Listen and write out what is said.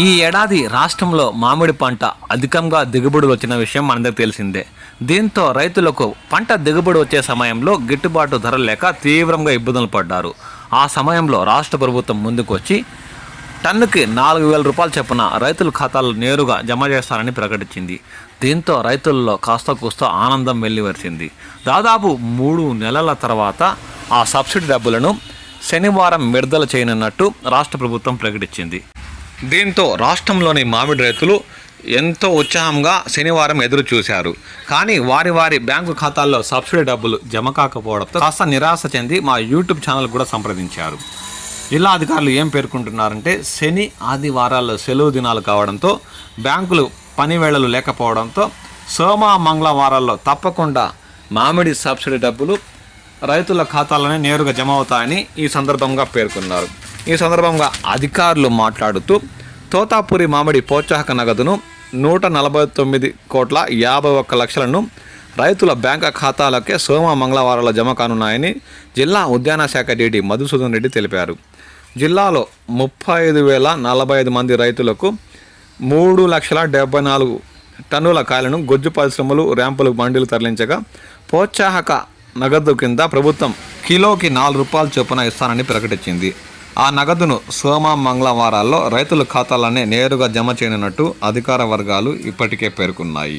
ఈ ఏడాది రాష్ట్రంలో మామిడి పంట అధికంగా దిగుబడి వచ్చిన విషయం మనందరికీ తెలిసిందే. దీంతో రైతులకు పంట దిగుబడి వచ్చే సమయంలో గిట్టుబాటు ధర లేక తీవ్రంగా ఇబ్బందులు పడ్డారు. ఆ సమయంలో రాష్ట్ర ప్రభుత్వం ముందుకు వచ్చి టన్నుకి 4,000 రూపాయలు చొప్పున రైతుల ఖాతాల్లో నేరుగా జమ చేస్తారని ప్రకటించింది. దీంతో రైతుల్లో కాస్త కూస్త ఆనందం వెల్లివరిచింది. దాదాపు 3 నెలల తర్వాత ఆ సబ్సిడీ డబ్బులను శనివారం విడుదల చేయనున్నట్టు రాష్ట్ర ప్రభుత్వం ప్రకటించింది. దీంతో రాష్ట్రంలోని మామిడి రైతులు ఎంతో ఉత్సాహంగా శనివారం ఎదురు చూశారు. కానీ వారి బ్యాంకు ఖాతాల్లో సబ్సిడీ డబ్బులు జమ కాకపోవడంతో కాస్త నిరాశ చెంది మా యూట్యూబ్ ఛానల్ కూడా సంప్రదించారు. జిల్లా అధికారులు ఏం పేర్కొంటున్నారంటే, శని ఆదివారాల్లో సెలవు దినాలు కావడంతో బ్యాంకులు పని వేళలు లేకపోవడంతో సోమ మంగళవారాల్లో తప్పకుండా మామిడి సబ్సిడీ డబ్బులు రైతుల ఖాతాలోనే నేరుగా జమ అవుతాయని ఈ సందర్భంగా పేర్కొన్నారు. ఈ సందర్భంగా అధికారులు మాట్లాడుతూ తోతాపురి మామిడి ప్రోత్సాహక నగదును 149,51,00,000ను రైతుల బ్యాంకు ఖాతాలకే సోమ మంగళవారాల్లో జమ కానున్నాయని జిల్లా ఉద్యాన శాఖ డీడీ మధుసూదన్ రెడ్డి తెలిపారు. జిల్లాలో 35,045 మంది రైతులకు 3,74,000 టన్నుల కాయలను గొజ్జు పరిశ్రమలు ర్యాంపులు బండిలు తరలించగా ప్రోత్సాహక నగదు కింద ప్రభుత్వం కిలోకి 4 రూపాయల చొప్పున ఇస్తానని ప్రకటించింది. ఆ నగదును సోమ మంగళవారాల్లో రైతుల ఖాతాలనే నేరుగా జమ చేయనున్నట్టు అధికార వర్గాలు ఇప్పటికే పేర్కొన్నాయి.